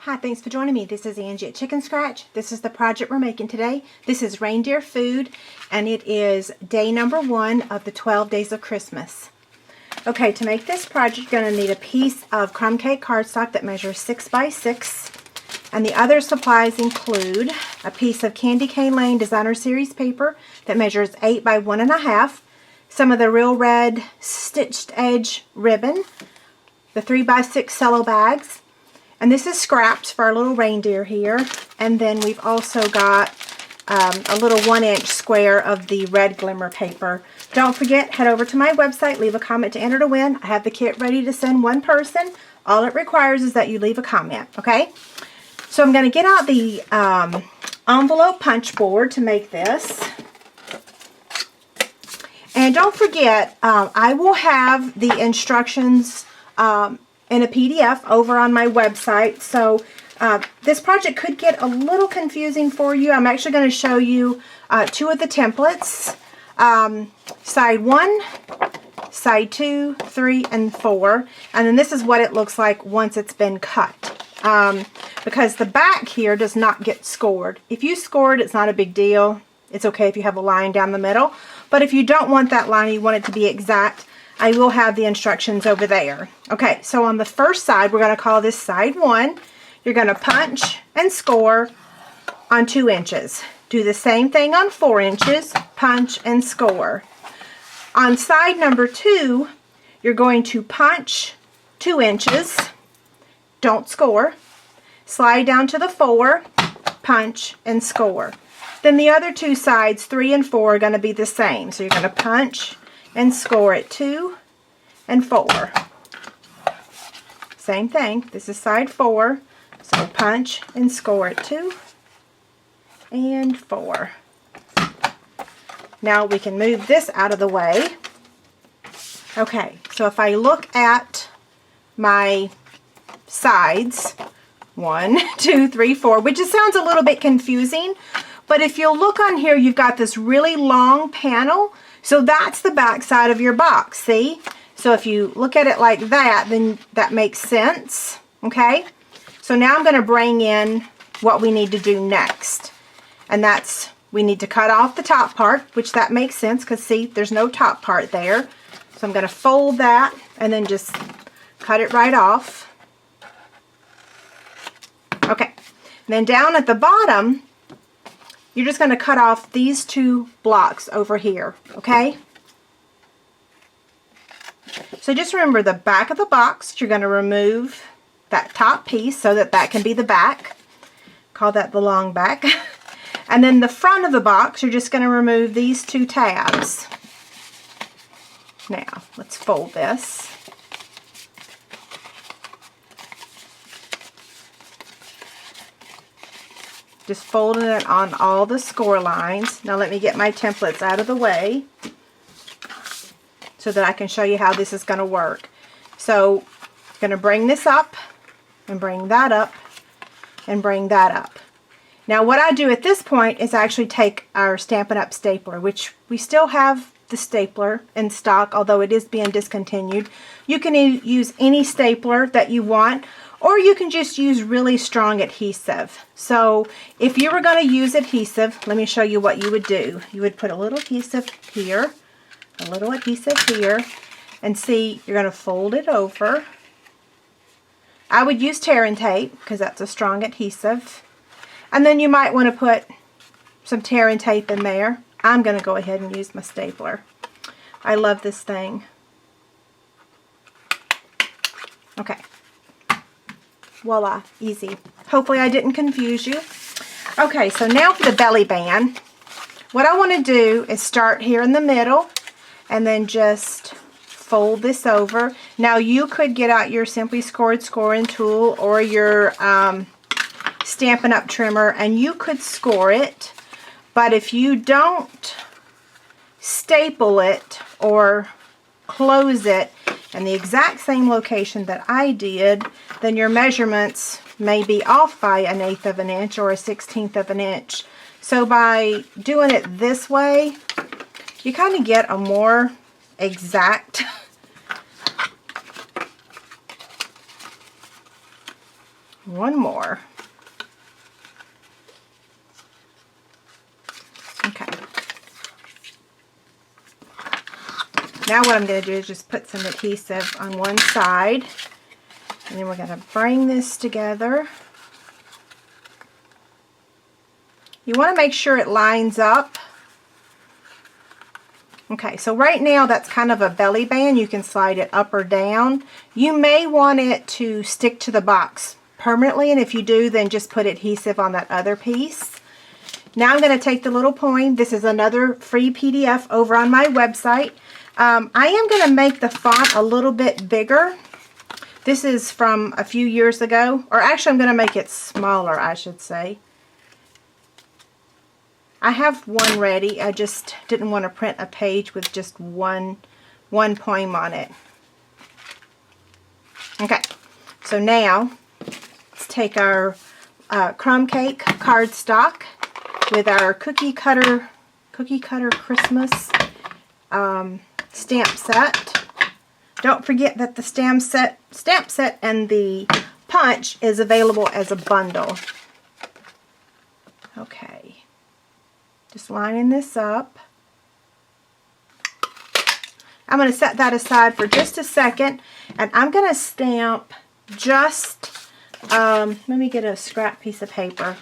Hi, thanks for joining me. This is Angie at Chicken Scratch. This is the project we're making today. This is reindeer food, and it is day number 1 of the 12 days of Christmas. Okay, to make this project, you're going to need a piece of crumb cake cardstock that measures 6 by 6. And the other supplies include a piece of Candy Cane Lane Designer Series paper that measures 8 by 1.5, some of the Real Red stitched edge ribbon, the 3 by 6 cello bags, and this is scraps for our little reindeer here. And then we've also got a little 1-inch square of the red glimmer paper. Don't forget, head over to my website, leave a comment to enter to win. I have the kit ready to send one person. All it requires is that you leave a comment, okay? So I'm going to get out the envelope punch board to make this. And don't forget, I will have the instructions in a PDF over on my website. So this project could get a little confusing for you. I'm actually going to show you 2 of the templates. Side 1, side 2, 3, and 4. And then this is what it looks like once it's been cut. Because the back here does not get scored. If you scored, it's not a big deal. It's okay if you have a line down the middle. But if you don't want that line, you want it to be exact, I will have the instructions over there. Okay, so on the first side, we're going to call this side 1. You're going to punch and score on 2 inches. Do the same thing on 4 inches, punch and score. On side number 2, you're going to punch 2 inches, don't score, slide down to the 4, punch and score. Then the other 2 sides, 3 and 4, are going to be the same. So you're going to punch and score at 2 and 4. Same thing. This is side 4. So punch and score at 2 and 4. Now we can move this out of the way. Okay, so if I look at my sides, 1, 2, 3, 4, which just sounds a little bit confusing, but if you'll look on here, you've got this really long panel. So that's the back side of your box, see? So if you look at it like that, then that makes sense, okay? So now I'm going to bring in what we need to do next. And that's, we need to cut off the top part, which that makes sense because see, there's no top part there. So I'm going to fold that and then just cut it right off. Okay, and then down at the bottom, you're just going to cut off these 2 blocks over here, okay? So just remember the back of the box, you're going to remove that top piece so that that can be the back. Call that the long back. And then the front of the box, you're just going to remove these 2 tabs. Now, let's fold this. Just folding it on all the score lines. Now let me get my templates out of the way so that I can show you how this is going to work. So I'm going to bring this up and bring that up and bring that up. Now what I do at this point is actually take our Stampin' Up! Stapler, which we still have the stapler in stock, although it is being discontinued. You can use any stapler that you want, or you can just use really strong adhesive. So if you were going to use adhesive, let me show you what you would do. You would put a little adhesive here, a little adhesive here, and see, you're going to fold it over. I would use tear and tape because that's a strong adhesive. And then you might want to put some tear and tape in there. I'm going to go ahead and use my stapler. I love this thing. Okay. Voila, easy. Hopefully I didn't confuse you. Okay, so now for the belly band. What I want to do is start here in the middle and then just fold this over. Now you could get out your Simply Scored scoring tool or your Stampin' Up! Trimmer and you could score it, but if you don't staple it or close it in the exact same location that I did, then your measurements may be off by 1/8 of an inch or 1/16 of an inch. So by doing it this way, you kind of get a more exact One more. Okay. Now what I'm going to do is just put some adhesive on one side, and then we're going to bring this together. You want to make sure it lines up. Okay, so right now that's kind of a belly band. You can slide it up or down. You may want it to stick to the box permanently, and if you do, then just put adhesive on that other piece. Now I'm going to take the little point. This is another free PDF over on my website. I am going to make the font a little bit bigger. This is from a few years ago, or actually I'm going to make it smaller, I should say. I have one ready. I just didn't want to print a page with just one poem on it. Okay, so now let's take our crumb cake cardstock with our cookie cutter Christmas stamp set. Don't forget that the stamp set and the punch is available as a bundle. Okay. Just lining this up. I'm going to set that aside for just a second, and I'm going to stamp just, let me get a scrap piece of paper.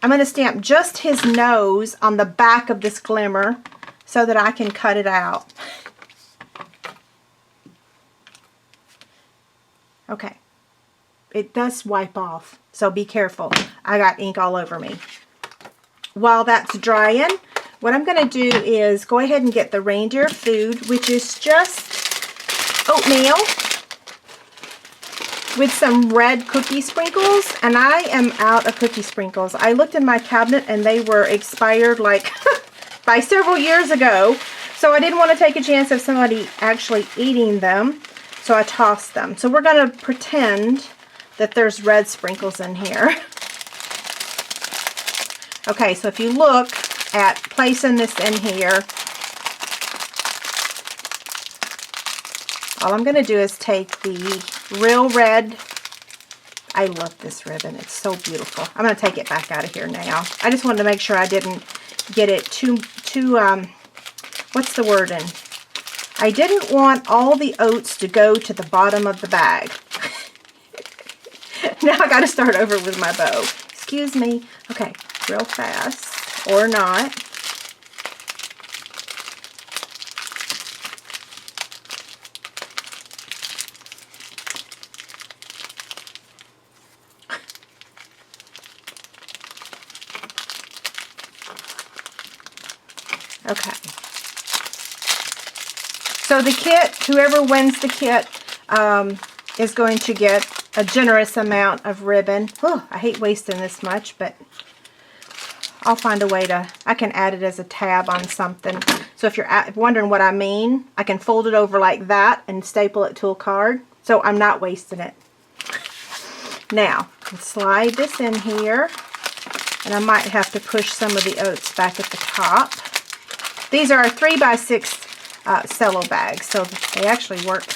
I'm going to stamp just his nose on the back of this glimmer so that I can cut it out. Okay. It does wipe off, so be careful. I got ink all over me. While that's drying, what I'm going to do is go ahead and get the reindeer food, which is just oatmeal with some red cookie sprinkles, and I am out of cookie sprinkles. I looked in my cabinet and they were expired like by several years ago, so I didn't want to take a chance of somebody actually eating them, so I tossed them. So we're going to pretend that there's red sprinkles in here. Okay, so if you look at placing this in here, all I'm going to do is take the real red. I love this ribbon. It's so beautiful. I'm going to take it back out of here now. I just wanted to make sure I didn't get it too what's the word in? I didn't want all the oats to go to the bottom of the bag. Now I got to start over with my bow. Excuse me. Okay. Real fast, or not. Okay. So the kit, whoever wins the kit is going to get a generous amount of ribbon. Oh, I hate wasting this much, but I'll find a way to, I can add it as a tab on something. So if you're wondering what I mean, I can fold it over like that and staple it to a card. So I'm not wasting it. Now, let's slide this in here. And I might have to push some of the oats back at the top. These are 3x6 cello bags, so they actually work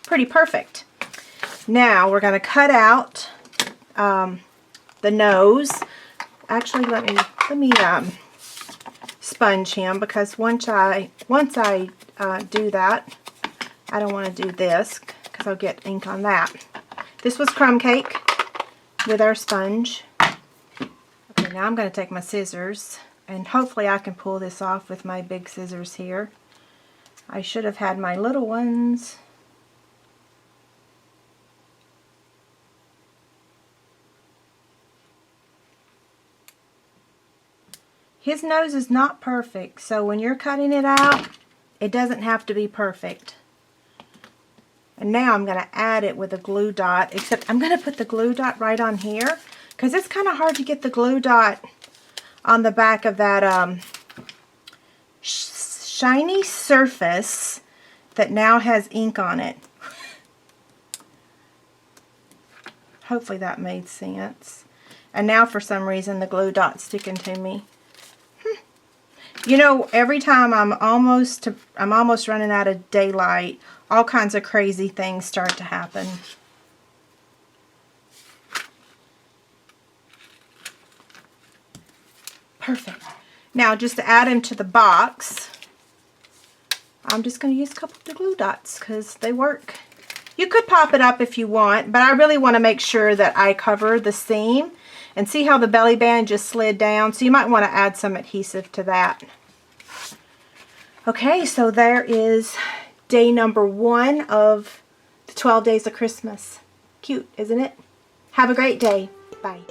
pretty perfect. Now we're going to cut out the nose. Actually, let me sponge him, because once I do that, I don't want to do this because I'll get ink on that. This was crumb cake with our sponge. Okay, now I'm going to take my scissors, and hopefully I can pull this off with my big scissors here. I should have had my little ones. His nose is not perfect, so when you're cutting it out, it doesn't have to be perfect. And now I'm going to add it with a glue dot, except I'm going to put the glue dot right on here, because it's kind of hard to get the glue dot on the back of that shiny surface that now has ink on it. Hopefully that made sense. And now for some reason the glue dot's sticking to me. You know, every time I'm almost running out of daylight, all kinds of crazy things start to happen. Perfect. Now, just to add him to the box, I'm just going to use a couple of glue dots because they work. You could pop it up if you want, but I really want to make sure that I cover the seam. And see how the belly band just slid down? So you might want to add some adhesive to that. Okay, so there is day number 1 of the 12 Days of Christmas. Cute, isn't it? Have a great day. Bye.